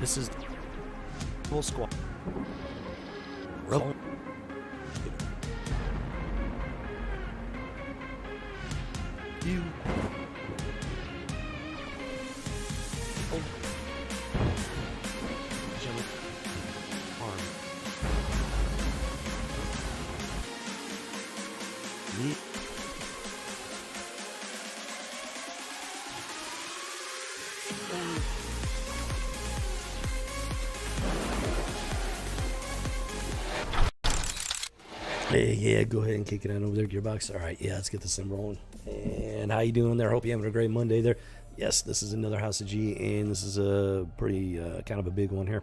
This is full squad. Roll. You. Oh. Gentle arm. Me. Hey, yeah, go ahead and kick it on over there, Gearbox. All right, yeah, let's get this thing rolling. And how you doing there? Hope you're having a great Monday there. Yes, this is another House of G, and this is a pretty kind of a big one here.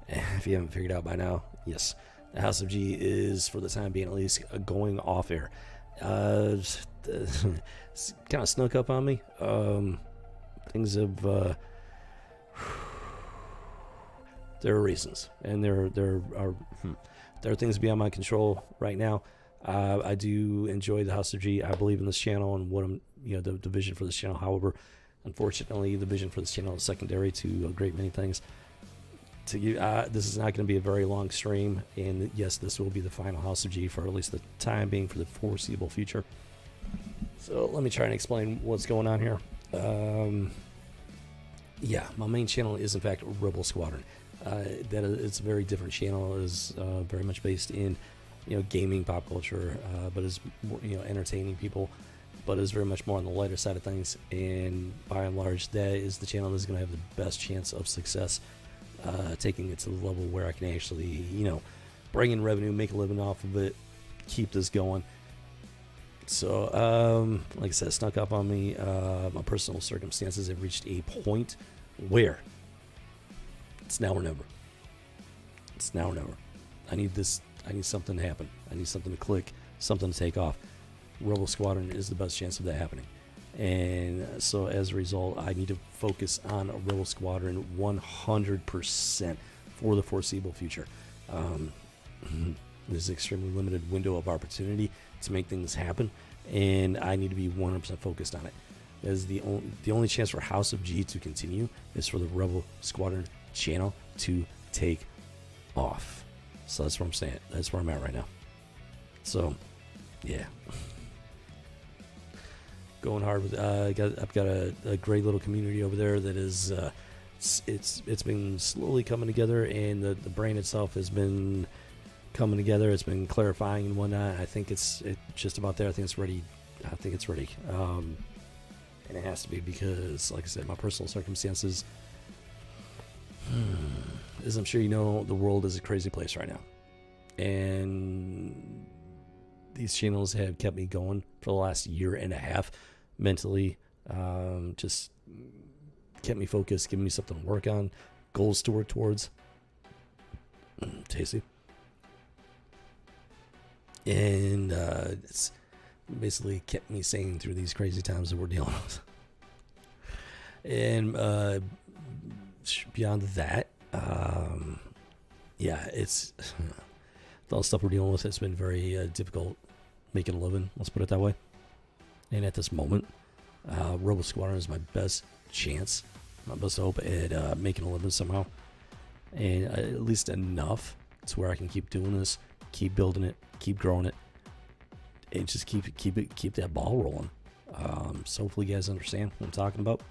If you haven't figured out by now, yes, the House of G is, for the time being at least, going off air. It's kind of snuck up on me. Things have... there are reasons, and there are things beyond my control right now. I do enjoy the House of G. I believe in this channel and what I'm, the vision for this channel. However, unfortunately, the vision for this channel is secondary to a great many things. To you, this is not going to be a very long stream, and yes, this will be the final House of G for at least the time being, for the foreseeable future. So let me try and explain what's going on here. Yeah, my main channel is in fact Rebel Squadron. It's a very different channel. It is very much based in, gaming, pop culture, but is more, entertaining people, but is very much more on the lighter side of things. And by and large, that is the channel that's going to have the best chance of success, taking it to the level where I can actually, bring in revenue, make a living off of it, keep this going. So, like I said, snuck up on me. My personal circumstances have reached a point where it's now or never. It's now or never. I need something to happen. I need something to click, something to take off. Rebel Squadron is the best chance of that happening. And so as a result, I need to focus on Rebel Squadron 100% for the foreseeable future. There's an extremely limited window of opportunity to make things happen, and I need to be 100% focused on it. As the only chance for House of G to continue is for the Rebel Squadron channel to take off. So that's what I'm saying. That's where I'm at right now. So, yeah, going hard with. I've got a great little community over there that is. It's been slowly coming together, and the brand itself has been coming together. It's been clarifying and whatnot. I think it's just about there. I think it's ready. And it has to be because, like I said, my personal circumstances. As I'm sure you know, the world is a crazy place right now, and these channels have kept me going for the last year and a half mentally. Just kept me focused, giving me something to work on, goals to work towards. Tasty. And it's basically kept me sane through these crazy times that we're dealing with. And beyond that, yeah, it's all the stuff we're dealing with. It's been very difficult making a living, let's put it that way. And at this moment, Rebel Squadron is my best chance, my best hope at making a living somehow, and at least enough to where I can keep doing this, keep building it, keep growing it, and just keep that ball rolling. So hopefully you guys understand what I'm talking about.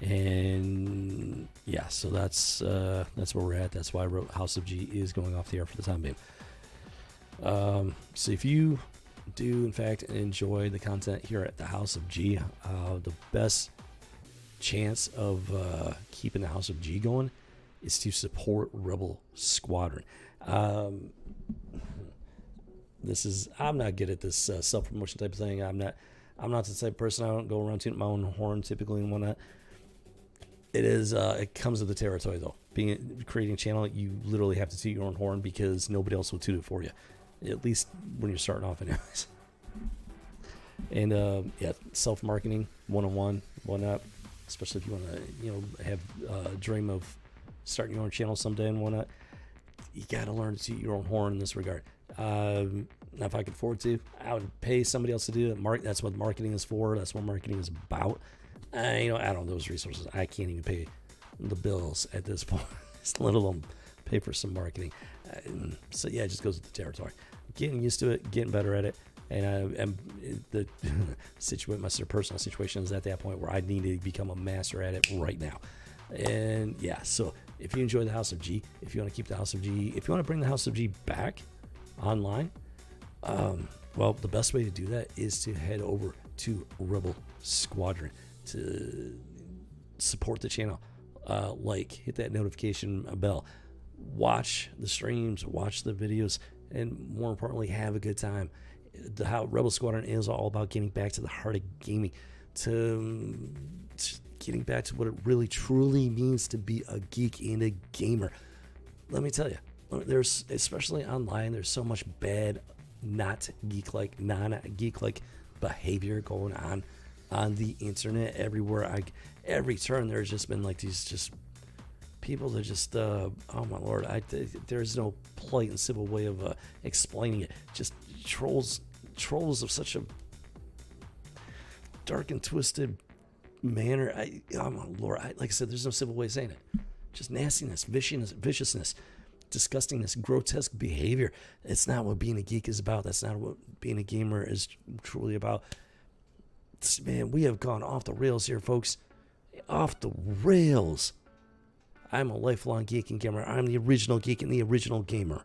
And yeah, so that's where we're at. That's why House of G is going off the air for the time being. So if you do in fact enjoy the content here at the House of G, the best chance of keeping the House of G going is to support Rebel Squadron. I'm not good at this self-promotion type of thing. I'm not the type of person. I don't go around tooting my own horn typically and whatnot. It comes with the territory though. Creating a channel, you literally have to toot your own horn because nobody else will toot it for you. At least when you're starting off anyways. And yeah, self-marketing, one-on-one, whatnot. Especially if you want to, have a dream of starting your own channel someday and whatnot. You got to learn to toot your own horn in this regard. Now, if I could afford to, I would pay somebody else to do it. That's what marketing is for. That's what marketing is about. I don't have those resources. I can't even pay the bills at this point, let alone pay for some marketing. So yeah, it just goes with the territory. Getting used to it, getting better at it, and the my personal situation is at that point where I need to become a master at it right now. And yeah, so if you enjoy the House of G, if you want to keep the House of G, if you want to bring the House of G back online, well, the best way to do that is to head over to Rebel Squadron to support the channel. Hit that notification bell, watch the streams, watch the videos, and more importantly, have a good time. How Rebel Squadron is all about getting back to the heart of gaming, to getting back to what it really truly means to be a geek and a gamer. Let me tell you, there's, especially online, there's so much bad, non-geek-like behavior going on the internet everywhere. Every turn, there's just been like these just people that just, oh my lord, there's no polite and civil way of explaining it. Just trolls of such a dark and twisted manner. Oh my lord, like I said, there's no civil way of saying it. Just nastiness, viciousness, disgustingness, grotesque behavior. It's not what being a geek is about. That's not what being a gamer is truly about. Man, we have gone off the rails here, folks. Off the rails. I'm a lifelong geek and gamer. I'm the original geek and the original gamer.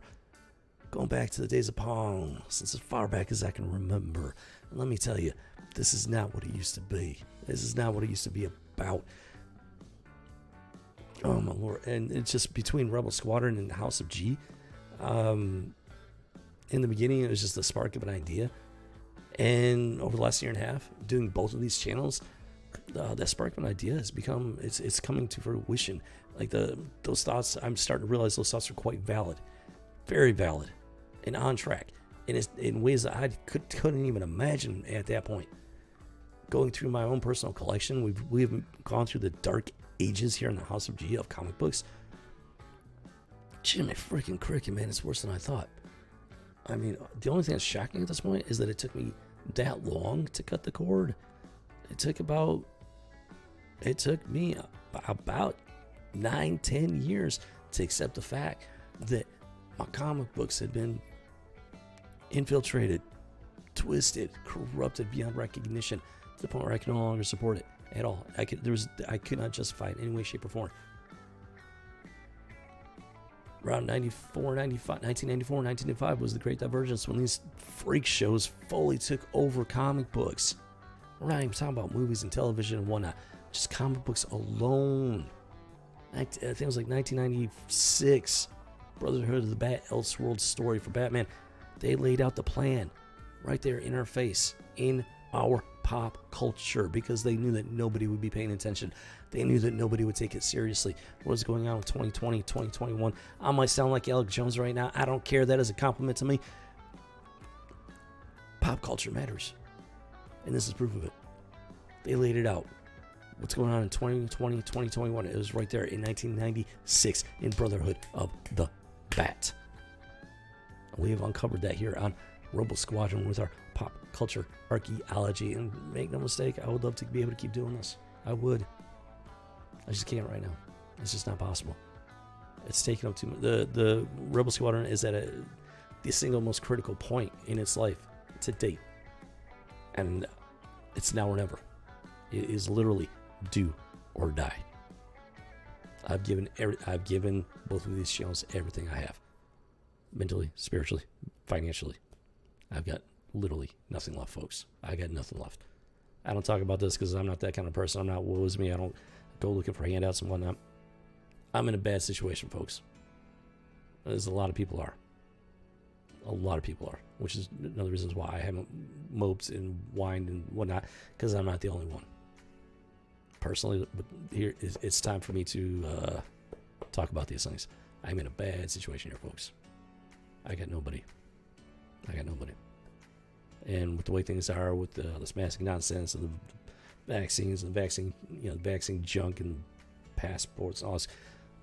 Going back to the days of Pong, since as far back as I can remember. And let me tell you, this is not what it used to be. This is not what it used to be about. Oh my lord. And it's just between Rebel Squadron and House of G. In the beginning, it was just the spark of an idea. And over the last year and a half, doing both of these channels, that spark of an idea has become, it's coming to fruition. Like those thoughts, I'm starting to realize those thoughts are quite valid. Very valid. And on track. And it's in ways that I couldn't even imagine at that point. Going through my own personal collection, we've gone through the dark ages here in the House of G of comic books. Jimmy freaking cricket, man, it's worse than I thought. I mean, the only thing that's shocking at this point is that it took me that long to cut the cord. It took me about 9-10 years to accept the fact that my comic books had been infiltrated, twisted, corrupted beyond recognition to the point where I can no longer support it at all. I could not justify it in any way, shape, or form. Around 1995 was the Great Divergence, when these freak shows fully took over comic books. We're not even talking about movies and television and whatnot. Just comic books alone. I think it was like 1996. Brotherhood of the Bat Elseworld story for Batman. They laid out the plan right there in our face, in our pop culture, because they knew that nobody would be paying attention. They knew that nobody would take it seriously. What is going on with 2020, 2021? I might sound like Alex Jones right now. I don't care. That is a compliment to me. Pop culture matters. And this is proof of it. They laid it out. What's going on in 2020, 2021? It was right there in 1996 in Brotherhood of the Bat. We have uncovered that here on Rebel Squadron with our pop culture archaeology. And make no mistake, I would love to be able to keep doing this. I would. I just can't right now. It's just not possible. It's taken up too much. The Rebel Squadron is at the single most critical point in its life to date. And it's now or never. It is literally do or die. I've given both of these channels everything I have. Mentally, spiritually, financially. I've got literally nothing left, folks. I got nothing left. I don't talk about this because I'm not that kind of person. I'm not woe is me. I don't go looking for handouts and whatnot. I'm in a bad situation, folks. As a lot of people are. A lot of people are. Which is one of the reasons why I haven't moped and whined and whatnot. Because I'm not the only one. Personally, but here it's time for me to talk about these things. I'm in a bad situation here, folks. I got nobody. And with the way things are with this mask nonsense and the vaccines and the vaccine junk and passports and all this.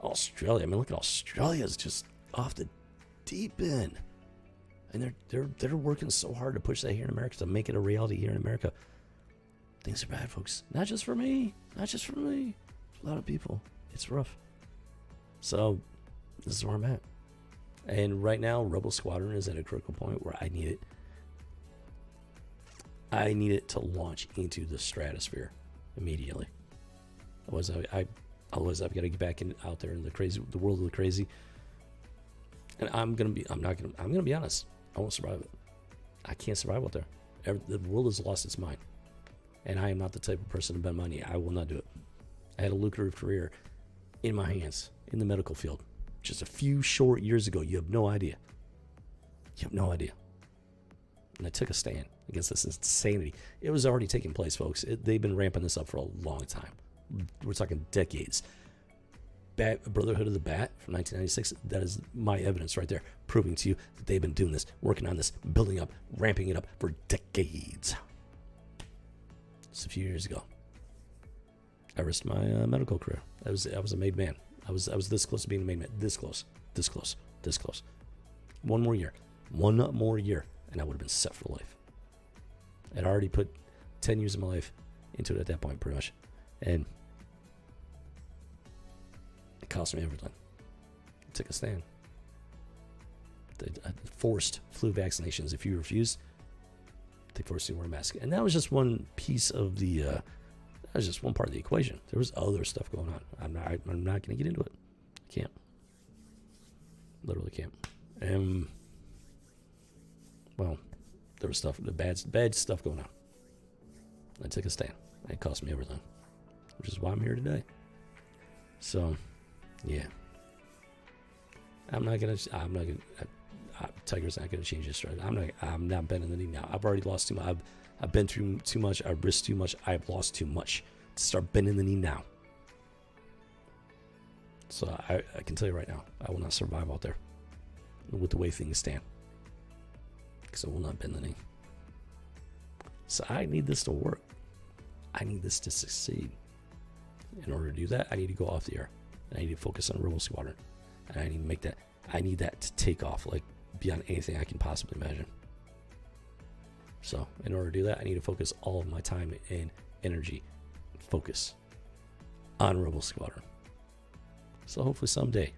Australia, I mean, look at Australia. It's just off the deep end. And they're working so hard to push that here in America, to make it a reality here in America. Things are bad, folks. Not just for me. A lot of people. It's rough. So this is where I'm at. And right now, Rebel Squadron is at a critical point where I need it. I need it to launch into the stratosphere immediately. Otherwise I've got to get back out there in the world of the crazy. And I'm gonna be honest. I won't survive it. I can't survive out there. The world has lost its mind, and I am not the type of person to bend money. I will not do it. I had a lucrative career in my hands in the medical field just a few short years ago. You have no idea. You have no idea. And I took a stand against this insanity. It was already taking place, folks. They've been ramping this up for a long time. We're talking decades. Brotherhood of the Bat from 1996, that is my evidence right there, proving to you that they've been doing this, working on this, building up, ramping it up for decades. Just a few years ago, I risked my medical career. I was a made man. I was this close to being a made man. This close. One more year, and I would have been set for life. I'd already put 10 years of my life into it at that point, pretty much, and it cost me everything. I took a stand. They forced flu vaccinations. If you refused, they forced you to wear a mask. And that was just one piece of the, that was just one part of the equation. There was other stuff going on. I'm not going to get into it. I can't. Literally can't. Well, there was stuff, the bad stuff going on. I took a stand. It cost me everything, which is why I'm here today. So, yeah. Tiger's not gonna change his strategy. I'm not bending the knee now. I've already lost too much. I've been through too much. I've risked too much. I've lost too much to start bending the knee now. So I can tell you right now, I will not survive out there with the way things stand, because I will not bend the knee. So I need this to work. I need this to succeed. In order to do that, I need to go off the air. And I need to focus on Rebel Squadron. And I need to make that. I need that to take off, like, beyond anything I can possibly imagine. So, in order to do that, I need to focus all of my time and energy, focus on Rebel Squadron. So hopefully someday,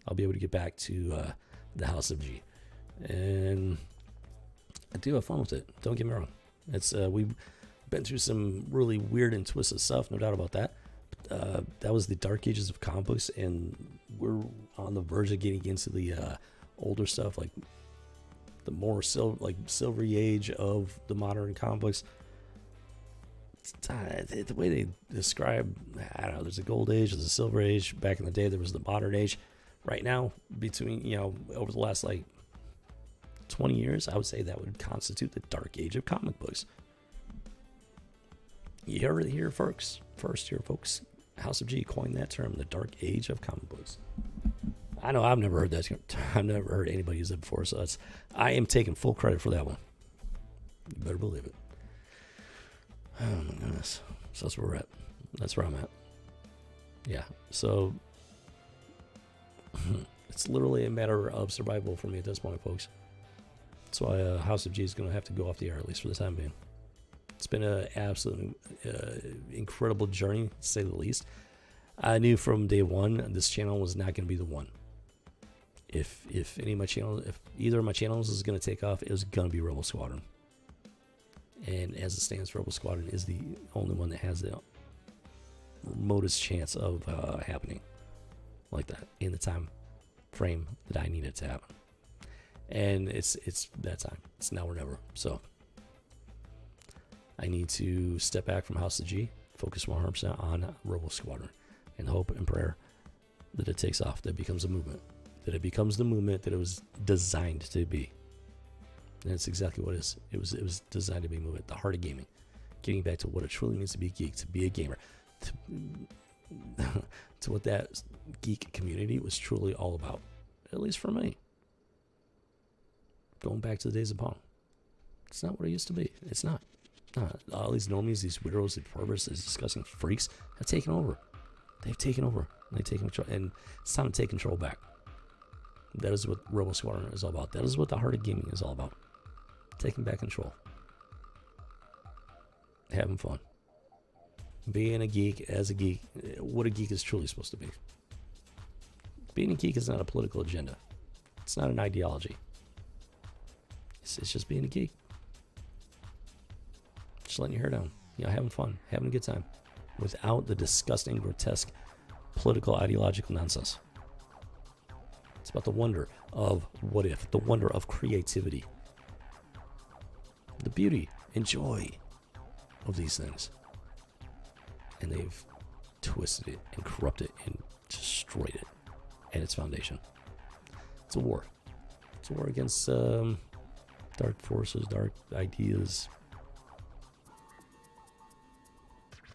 I'll be able to get back to the House of G. And I do have fun with it. Don't get me wrong. It's we've been through some really weird and twisted stuff, no doubt about that. That was the dark ages of comic books, and we're on the verge of getting into the older stuff, like the more silvery age of the modern comic books. The way they describe, I don't know, there's a gold age, there's a silver age. Back in the day, there was the modern age. Right now, between, over the last 20 years, I would say that would constitute the dark age of comic books. You heard it here first here, folks. House of G coined that term, the dark age of comic books. I know I've never heard that. I've never heard anybody use it before, so I am taking full credit for that one. You better believe it. Oh my goodness. So that's where we're at. That's where I'm at. Yeah. So it's literally a matter of survival for me at this point, folks. That's why House of G is going to have to go off the air, at least for the time being. It's been an absolutely incredible journey, to say the least. I knew from day one this channel was not going to be the one. If any of my channels, if either of my channels is going to take off, it was going to be Rebel Squadron. And as it stands, Rebel Squadron is the only one that has the remotest chance of happening like that in the time frame that I need it to happen. And it's that time. It's now or never. So I need to step back from House of G, focus 100% on Rebel Squadron, and hope and prayer that it takes off, that it becomes a movement, that it becomes the movement that it was designed to be. And that's exactly what it is. It was designed to be a movement, the heart of gaming, getting back to what it truly means to be a geek, to be a gamer, to what that geek community was truly all about, at least for me. Going back to the days of Pong. It's not what it used to be. It's not. All these normies, these weirdos, these perverts, these disgusting freaks have taken over. They've taken over. They've taken control. And it's time to take control back. That is what Rebel Squadron is all about. That is what the heart of gaming is all about. Taking back control. Having fun. being a geek, as a geek, what a geek is truly supposed to be. Being a geek is not a political agenda. It's not an ideology. It's just being a geek. Just letting your hair down. Having fun, having a good time. Without the disgusting, grotesque, political, ideological nonsense. It's about the wonder of what if, the wonder of creativity. The beauty and joy of these things. And they've twisted it and corrupted it and destroyed it at its foundation. It's a war. It's a war against dark forces, dark ideas.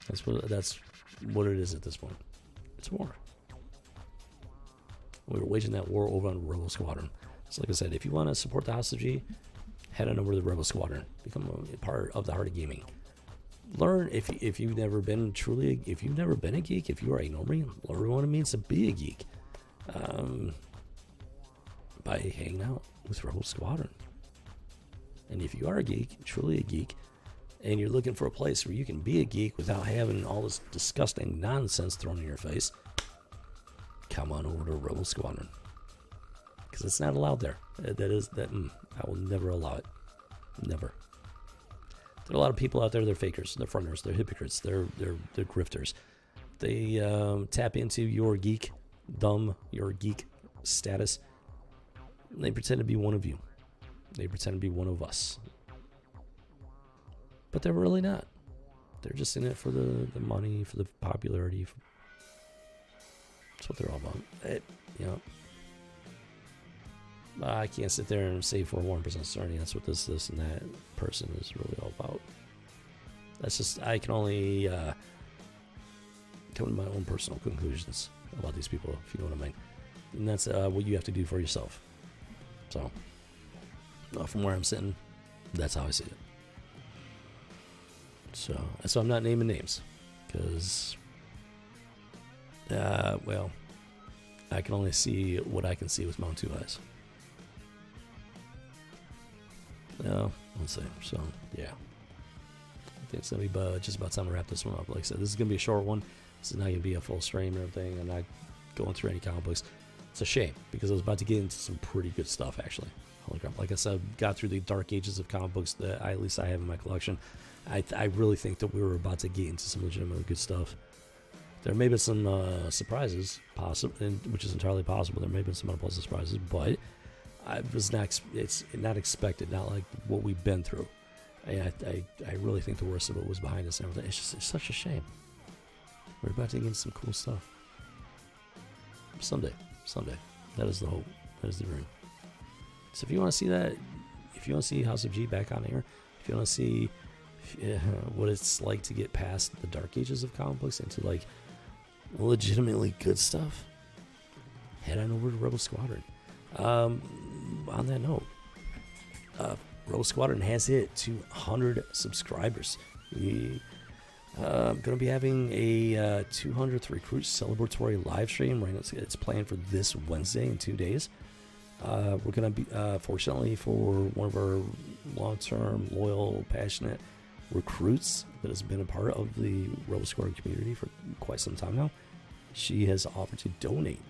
That's what it is at this point. It's a war. We were waging that war over on Rebel Squadron. So like I said, if you want to support the House of G, head on over to the Rebel Squadron. Become a part of the Heart of Gaming. Learn if you've never been a geek, if you are a normie, learn what it means to be a geek. By hanging out with Rebel Squadron. And if you are a geek, truly a geek, and you're looking for a place where you can be a geek without having all this disgusting nonsense thrown in your face, come on over to Rebel Squadron. Because it's not allowed there. I will never allow it. Never. There are a lot of people out there, they're fakers, they're fronters, they're hypocrites, they're grifters. They tap into your geekdom, your geek status. They pretend to be one of you. They pretend to be one of us. But they're really not. They're just in it for the money, for the popularity. That's what they're all about. I can't sit there and say for 1% certainty that's what this and that person is really all about. That's just, I can only come to my own personal conclusions about these people, if you know what I mean. And that's what you have to do for yourself. So, from where I'm sitting, that's how I see it. So I'm not naming names, because, I can only see what I can see with my own two eyes. Let's see. So, yeah. I think it's going to be just about time to wrap this one up. Like I said, this is going to be a short one. This is not going to be a full stream and everything. I'm not going through any comic books. It's a shame, because I was about to get into some pretty good stuff, actually. Holy crap. Like I said, got through the dark ages of comic books that at least I have in my collection. I really think that we were about to get into some legitimate good stuff. There may be some surprises, which is entirely possible. There may have been some unpleasant surprises, but it's not expected, not like what we've been through. I really think the worst of it was behind us and everything. It's such a shame. We're about to get into some cool stuff. Someday. That is the hope. That is the dream. So if you want to see that, if you want to see House of G back on air, if you want to see what it's like to get past the dark ages of comic books into like legitimately good stuff, head on over to Rebel Squadron. On that note, Rebel Squadron has hit 200 subscribers. We going to be having a 200th Recruit celebratory live stream. Right now, it's planned for this Wednesday in 2 days. We're going to be, fortunately for one of our long-term, loyal, passionate recruits that has been a part of the Rebel Squadron community for quite some time now, she has offered to donate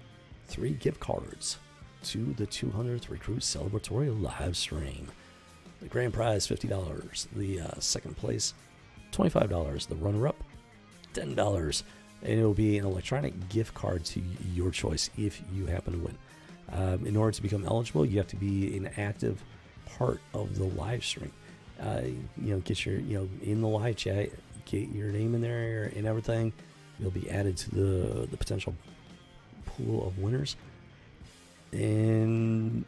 3 gift cards to the 200th Recruit celebratory live stream. The grand prize, $50. The second place, $25. The runner-up, $10. And it will be an electronic gift card to your choice if you happen to win. In order to become eligible, you have to be an active part of the live stream. Get your, in the live chat, get your name in there and everything. You'll be added to the potential pool of winners. And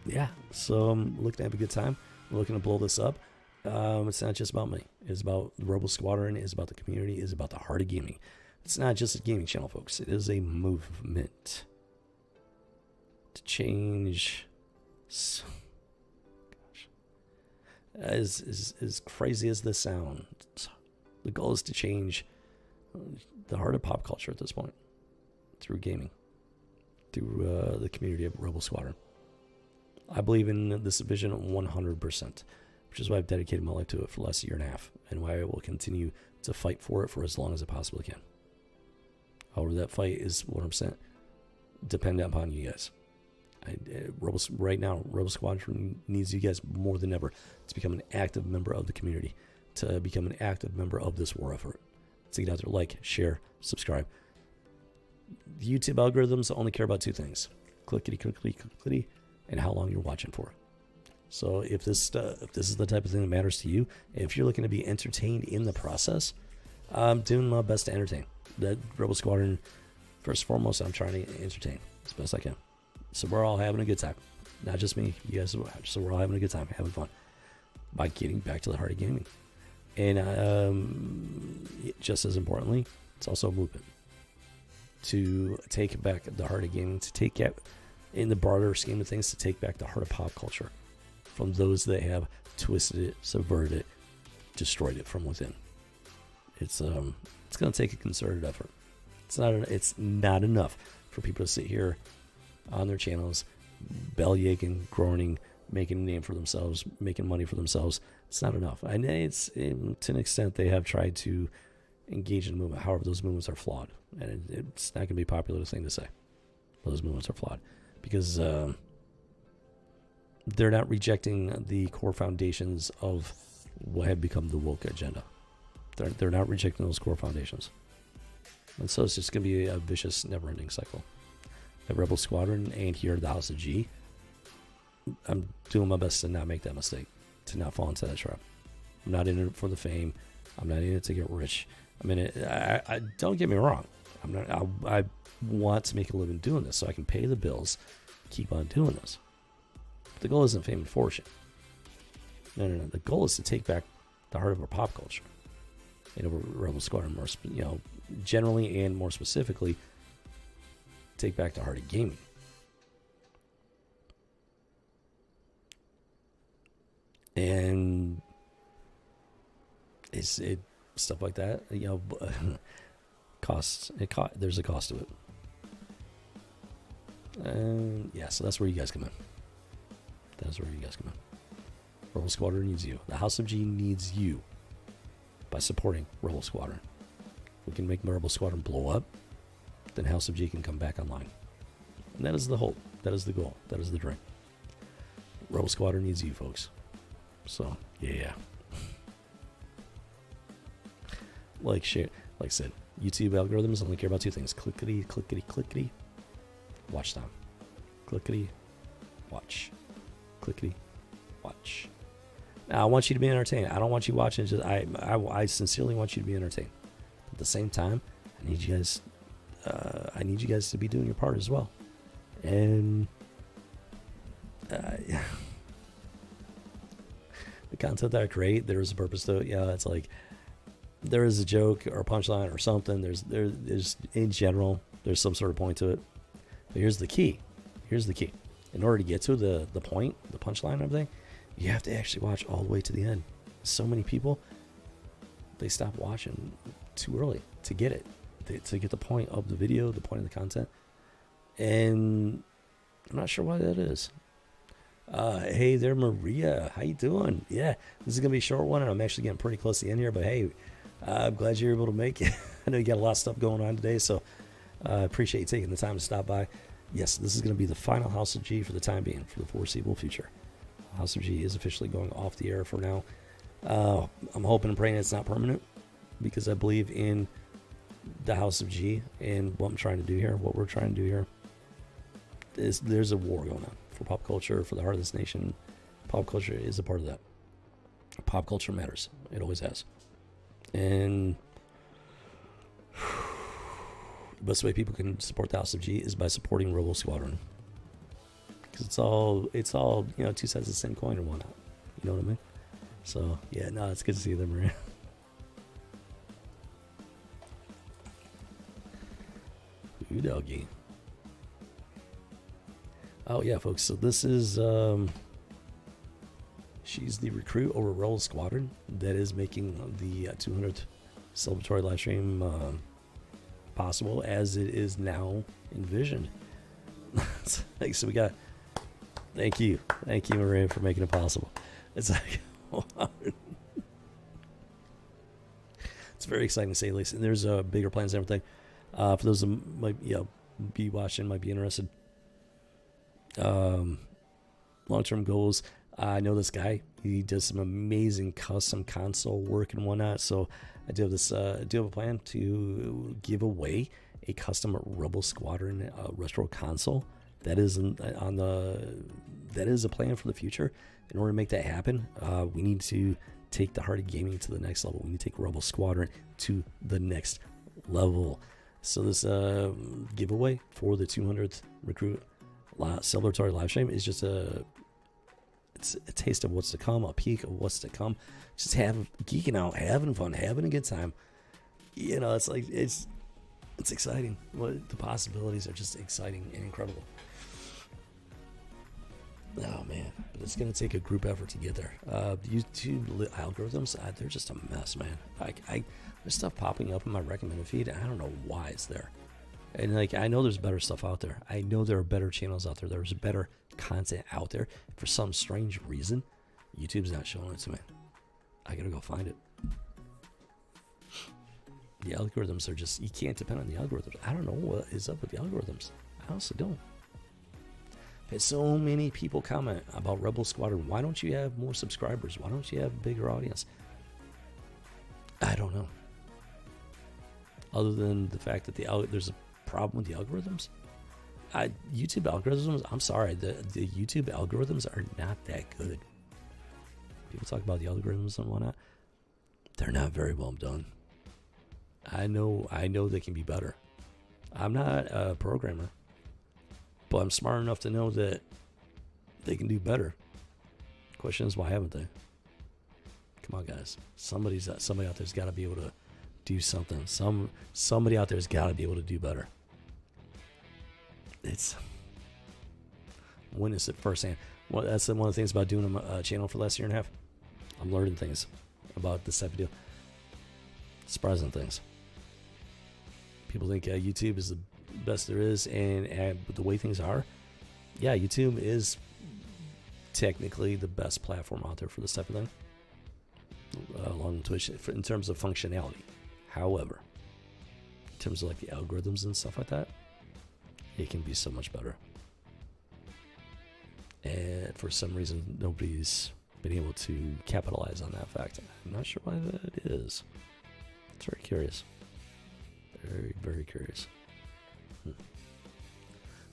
yeah, so I'm looking to have a good time. I'm looking to blow this up. It's not just about me. It's about the Rebel Squadron. It's about the community. It's about the heart of gaming. It's not just a gaming channel, folks. It is a movement to change. As crazy as this sounds, the goal is to change the heart of pop culture at this point through gaming, through the community of Rebel Squadron. I believe in this vision 100%. which is why I've dedicated my life to it for the last year and a half, and why I will continue to fight for it for as long as I possibly can. However, that fight is 100% dependent upon you guys. Right now, Rebel Squadron needs you guys more than ever to become an active member of the community, to become an active member of this war effort. To get out there, like, share, subscribe. The YouTube algorithms only care about two things: clickety, clickety, clickety, and how long you're watching for. So if this is the type of thing that matters to you, if you're looking to be entertained in the process, I'm doing my best to entertain. That Rebel Squadron, first and foremost, I'm trying to entertain as best I can. So we're all having a good time. Not just me, you guys. So we're all having a good time, having fun, by getting back to the heart of gaming. And just as importantly, it's also a movement to take back the heart of gaming, to take it, in the broader scheme of things, to take back the heart of pop culture from those that have twisted it, subverted it, destroyed it from within. It's going to take a concerted effort. It's not enough for people to sit here on their channels, bellyaching, groaning, making a name for themselves, making money for themselves. It's not enough. And to an extent, they have tried to engage in the movement. However, those movements are flawed, and it's not going to be a popular thing to say. But those movements are flawed because they're not rejecting the core foundations of what had become the woke agenda. They're not rejecting those core foundations. And so it's just going to be a vicious, never-ending cycle. At Rebel Squadron and here at the House of G, I'm doing my best to not make that mistake, to not fall into that trap. I'm not in it for the fame. I'm not in it to get rich. I mean, I don't get me wrong. I want to make a living doing this so I can pay the bills, keep on doing this. But the goal isn't fame and fortune. No. The goal is to take back the heart of our pop culture. Rebel Squadron, more generally and more specifically, take back the heart of gaming. And it's stuff like that, costs. There's a cost to it. And yeah, so that's where you guys come in. Rebel Squadron needs you. The House of G needs you by supporting Rebel Squadron. If we can make Rebel Squadron blow up, then House of G can come back online. And that is the hope. That is the goal. That is the dream. Rebel Squadron needs you, folks. So, yeah. Like I said, YouTube algorithms only care about two things: clickety, clickety, clickety, watch time. Clickety, watch. Clickety, watch. Now, I want you to be entertained. I don't want you watching. I sincerely want you to be entertained. But at the same time, I need you guys to be doing your part as well. And the content that I create, there is a purpose to it. Yeah, it's like there is a joke or a punchline or something. There's in general, there's some sort of point to it. But here's the key. In order to get to the point, the punchline and everything, you have to actually watch all the way to the end. So many people, they stop watching too early to get it, to get the point of the video, the point of the content. And I'm not sure why that is. Hey there, Maria. How you doing? Yeah, this is going to be a short one, and I'm actually getting pretty close to the end here. But hey, I'm glad you're able to make it. I know you got a lot of stuff going on today, so I appreciate you taking the time to stop by. Yes, this is going to be the final House of G for the time being, for the foreseeable future. House of G is officially going off the air for now. I'm hoping and praying it's not permanent, because I believe in the House of G and what I'm trying to do here, what we're trying to do here. There's a war going on for pop culture, for the heart of this nation. Pop culture is a part of that. Pop culture matters. It always has. And the best way people can support the House of G is by supporting Rebel Squadron. Because it's all two sides of the same coin or whatnot. You know what I mean? So, yeah, no, it's good to see you there, Maria. Ooh, doggy. Oh, yeah, folks. So this is, she's the recruit over Rebel Squadron that is making the 200th celebratory live stream possible as it is now envisioned. So we got, thank you, Maria, for making it possible. It's like, It's very exciting to say the least. And there's bigger plans and everything. For those that might be watching, might be interested. Long-term goals. I know this guy. He does some amazing custom console work and whatnot. So I do have this. Do have a plan to give away a custom Rebel Squadron retro console. That is that is a plan for the future. In order to make that happen, we need to take the heart of gaming to the next level. We need to take Rebel Squadron to the next level. So this giveaway for the 200th recruit celebratory live stream is just it's a taste of what's to come, a peek of what's to come. Just geeking out, having fun, having a good time. You know, it's like it's exciting. The possibilities are just exciting and incredible. Oh man, but it's gonna take a group effort to get there. YouTube algorithms, they're just a mess, man. There's stuff popping up in my recommended feed, and I don't know why it's there. And like, I know there's better stuff out there. I know there are better channels out there. There's better content out there. For some strange reason, YouTube's not showing it to me. I gotta go find it. The algorithms are just, you can't depend on the algorithms. I don't know what is up with the algorithms. I honestly don't. I've had so many people comment about Rebel Squadron. Why don't you have more subscribers? Why don't you have a bigger audience? I don't know. Other than the fact that there's a problem with the algorithms. YouTube algorithms, I'm sorry, the YouTube algorithms are not that good. People talk about the algorithms and whatnot. They're not very well done. I know they can be better. I'm not a programmer, but I'm smart enough to know that they can do better. Question is, why haven't they? Come on, guys. Somebody out there's got to be able to do something. Somebody out there's got to be able to do better. It's witness it firsthand. Well, that's one of the things about doing a channel for the last year and a half. I'm learning things about this type of deal. Surprising things. People think YouTube is the best there is, and the way things are, yeah, YouTube is technically the best platform out there for this type of thing, along with Twitch in terms of functionality. However, in terms of like the algorithms and stuff like that, it can be so much better. And for some reason, nobody's been able to capitalize on that fact. I'm not sure why that is. It's very curious. Very, very curious.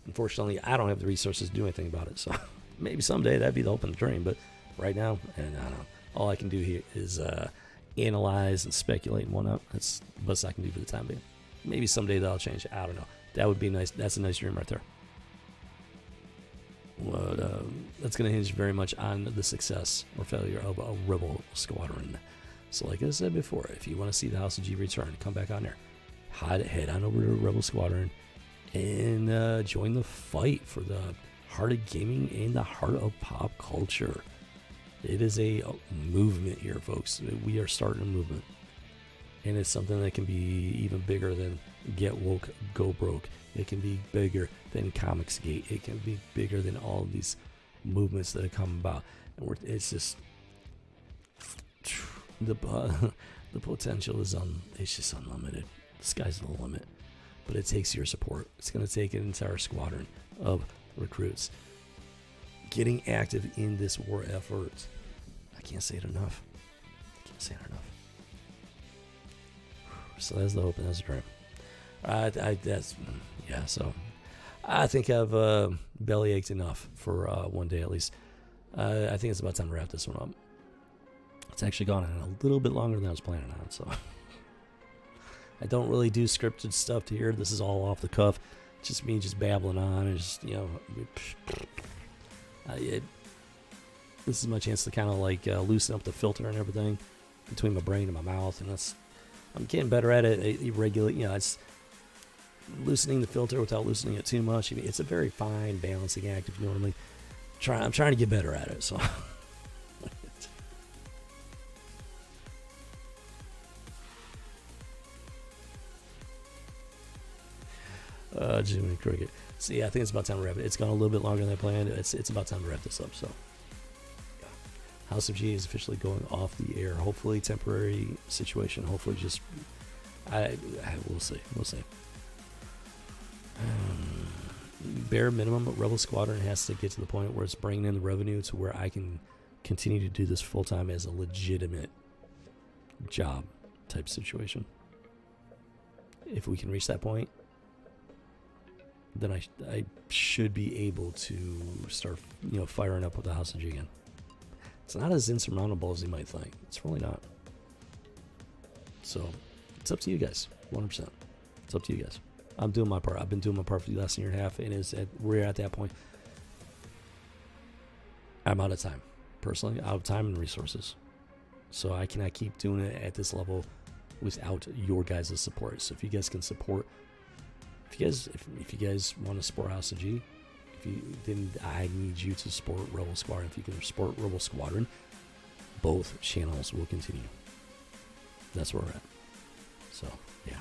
Unfortunately, I don't have the resources to do anything about it. So maybe someday that'd be the hope and the dream. But right now, and I don't know. All I can do here is analyze and speculate and whatnot. That's the best I can do for the time being. Maybe someday that'll change. I don't know. That would be nice. That's a nice dream right there. But that's going to hinge very much on the success or failure of a Rebel Squadron. So like I said before, if you want to see the House of G return, come back on there. Head on over to Rebel Squadron and join the fight for the heart of gaming and the heart of pop culture. It is a movement here, folks. We are starting a movement. And it's something that can be even bigger than Get Woke, Go Broke. It can be bigger than Comicsgate. It can be bigger than all of these movements that have come about. And it's just the potential is it's just unlimited. The sky's the limit. But it takes your support. It's going to take an entire squadron of recruits getting active in this war effort. I can't say it enough. So that's the hope and that's the dream. So I think I've belly ached enough for one day at least. I think it's about time to wrap this one up. It's actually gone on a little bit longer than I was planning on, so I don't really do scripted stuff to here. This is all off the cuff. Just me just babbling on and just, this is my chance to kind of like loosen up the filter and everything between my brain and my mouth, and I'm getting better at it. It's loosening the filter without loosening it too much. It's a very fine balancing act, if you know what I mean. I'm trying to get better at it. So Jimmy Cricket. So yeah, I think it's about time to wrap it. It's gone a little bit longer than I planned. It's about time to wrap this up. So House of G is officially going off the air. Hopefully, temporary situation. Hopefully, just we'll see. We'll see. Bare minimum, Rebel Squadron has to get to the point where it's bringing in the revenue to where I can continue to do this full time as a legitimate job type situation. If we can reach that point, then I should be able to start, firing up with the House of G again. It's not as insurmountable as you might think. It's really not. So it's up to you guys, 100%. It's up to you guys. I'm doing my part. I've been doing my part for the last year and a half, and we're at that point. I'm out of time, personally, out of time and resources. So I cannot keep doing it at this level without your guys' support. So if you guys can support, if you guys want to support House of G, then I need you to support Rebel Squadron. If you can support Rebel Squadron, both channels will continue. That's where we're at. So yeah,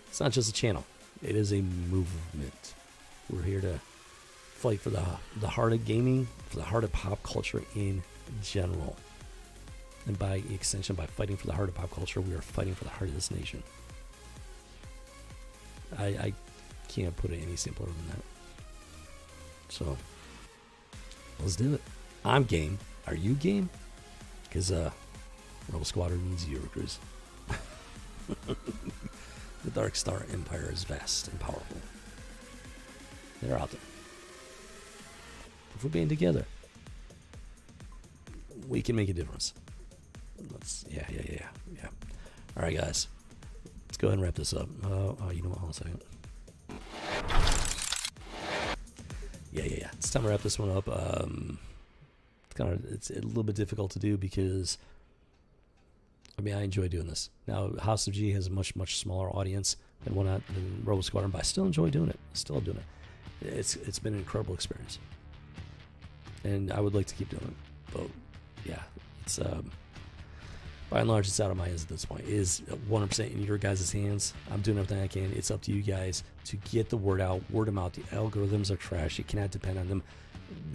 it's not just a channel. It is a movement. We're here to fight for the heart of gaming, for the heart of pop culture in general. And by extension, by fighting for the heart of pop culture, we are fighting for the heart of this nation. I can't put it any simpler than that. So, let's do it. I'm game. Are you game? Because Rebel Squadron needs you, recruits. The Dark Star Empire is vast and powerful. They're out there. If we're being together, we can make a difference. Yeah. All right, guys. Let's go ahead and wrap this up. You know what? Hold on a second. Yeah. It's time to wrap this one up. It's a little bit difficult to do because I enjoy doing this. Now, House of G has a much, much smaller audience than Rebel Squadron, but I still enjoy doing it. Still doing it. It's been an incredible experience, and I would like to keep doing it. But yeah, it's by and large, it's out of my hands at this point. It is 100% in your guys' hands. I'm doing everything I can. It's up to you guys to get the word out. Word of mouth. The algorithms are trash. You cannot depend on them.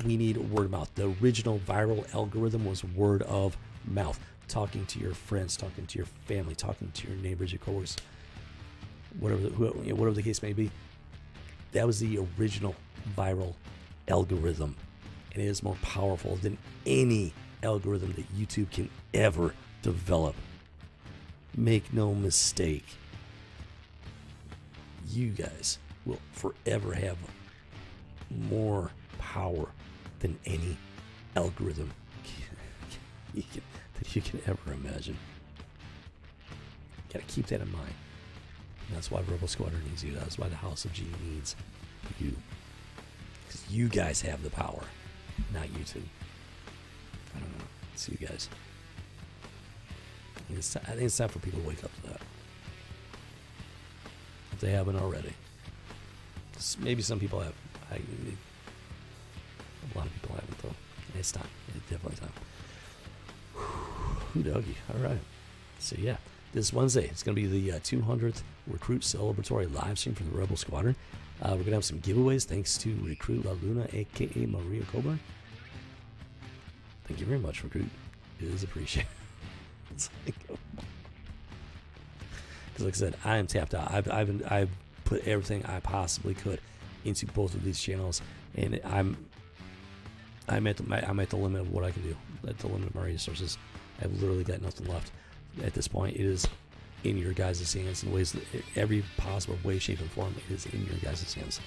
We need word of mouth. The original viral algorithm was word of mouth. Talking to your friends, talking to your family, talking to your neighbors, your coworkers, whatever the case may be. That was the original viral algorithm, and it is more powerful than any algorithm that YouTube can ever develop. Make no mistake, you guys will forever have more power than any algorithm that you can ever imagine. Gotta keep that in mind. And that's why Rebel Squadron needs you. That's why the House of G needs you. Because you guys have the power, not you two. I don't know. See you guys. I think it's time for people to wake up to that. If they haven't already. Maybe some people have. A lot of people haven't, though. It's time. It's definitely time. Doggy. All right. So yeah, this Wednesday it's going to be the 200th Recruit Celebratory live stream for the Rebel Squadron. We're going to have some giveaways thanks to Recruit La Luna, aka Maria Coburn. Thank you very much, Recruit. It is appreciated. Because like I said, I am tapped out. I've put everything I possibly could into both of these channels, and I'm at the limit of what I can do. At the limit of my resources. I've literally got nothing left at this point. It is in your guys' hands in ways that every possible way, shape, and form. It is in your guys' hands.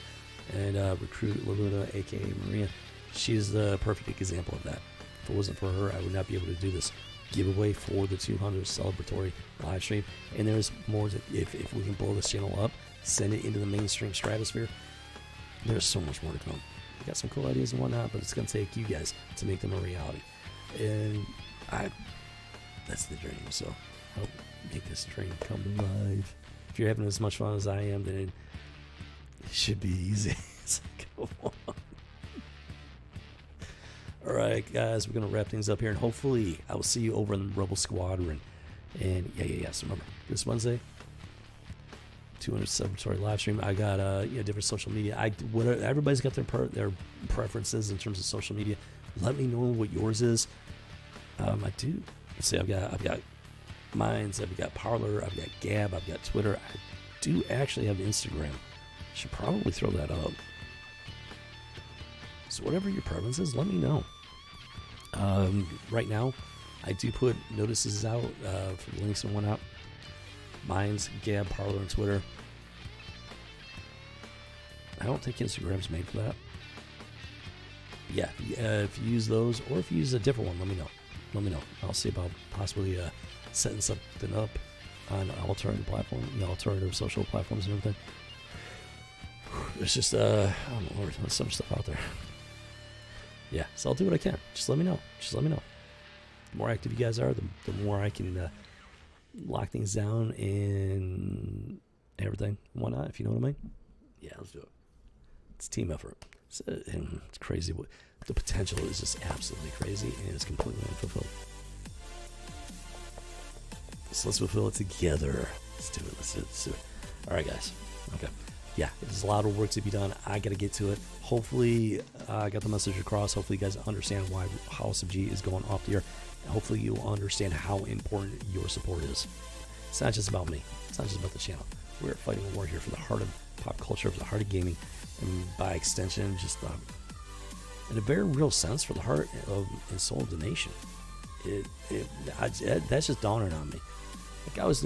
And Recruit La Luna, aka Maria, she is the perfect example of that. If it wasn't for her, I would not be able to do this giveaway for the 200 celebratory live stream. And there's more to, if we can blow this channel up, send it into the mainstream stratosphere, there's so much more to come. We got some cool ideas and whatnot, but it's going to take you guys to make them a reality. And that's the dream. So help make this dream come to life. If you're having as much fun as I am, then it should be easy. So come on. All right, guys, we're going to wrap things up here, and hopefully I will see you over in the Rebel Squadron. And yeah. So remember, this Wednesday, 200 celebratory live stream. I got different social media. Everybody's got their preferences in terms of social media. Let me know what yours is. I do. Let's see. I've got Minds. I've got Parler. I've got Gab. I've got Twitter. I do actually have Instagram. Should probably throw that up. So whatever your preference is, let me know. Right now, I do put notices out for the links and whatnot. Minds, Gab, Parler, and Twitter. I don't think Instagram's made for that. Yeah, if you use those, or if you use a different one, let me know. Let me know. I'll see about possibly setting something up on alternative platform, alternative social platforms and everything. There's just I don't know, there's some stuff out there. Yeah, so I'll do what I can. Just let me know. The more active you guys are, the more I can lock things down and everything and whatnot, if you know what I mean. Yeah, let's do it. It's a team effort. It's crazy. The potential is just absolutely crazy, and it's completely unfulfilled. So let's fulfill it together. Let's do it. All right, guys. Okay. Yeah, there's a lot of work to be done. I got to get to it. Hopefully, I got the message across. Hopefully, you guys understand why House of G is going off the air. And hopefully, you'll understand how important your support is. It's not just about me. It's not just about the channel. We're fighting a war here for the heart of pop culture, for the heart of gaming, and by extension, just in a very real sense, for the heart and soul of the nation. That's just dawning on me. Like I always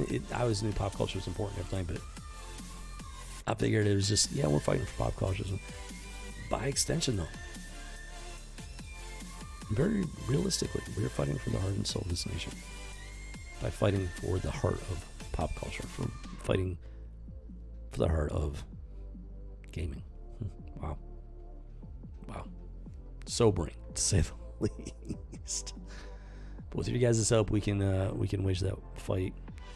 knew pop culture was important and everything, but I figured it was just, we're fighting for pop culture. By extension, though, very realistically, we're fighting for the heart and soul of this nation. By fighting for the heart of pop culture, for fighting for the heart of gaming. Wow. Sobering, to say the least. But with your guys' help, we can wage that fight,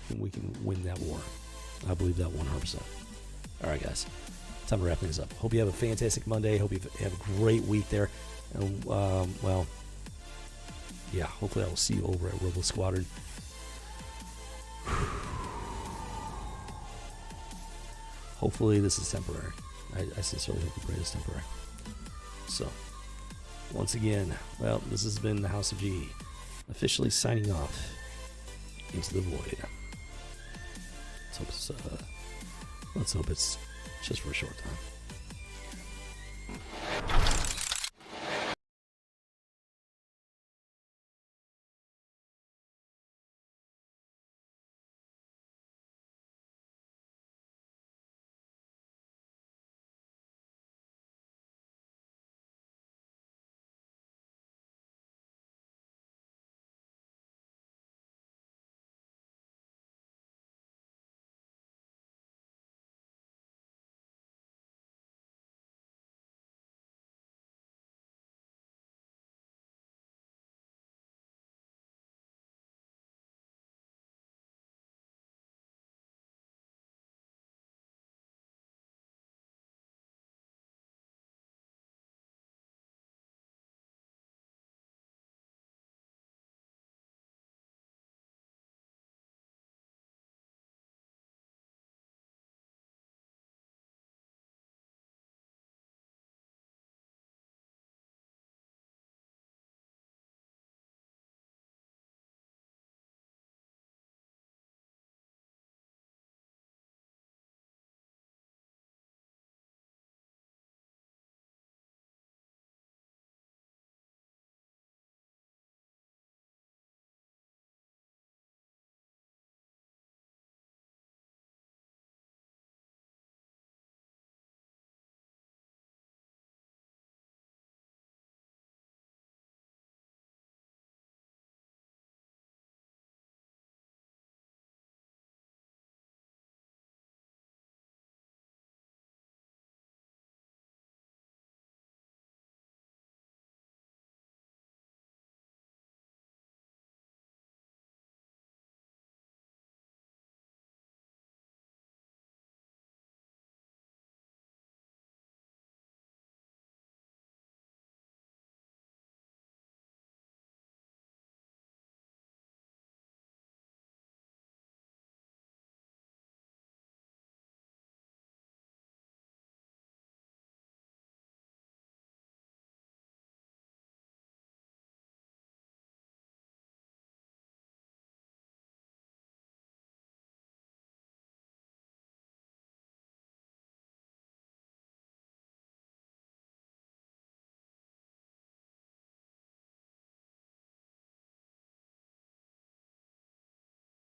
and we can win that war. I believe that 100%. All right, guys. Time to wrap things up. Hope you have a fantastic Monday. Hope you have a great week there. And, hopefully I will see you over at Robo Squadron. Hopefully this is temporary. I sincerely hope the break is temporary. So, once again, this has been the House of G, officially signing off into the void. Let's hope it's just for a short time.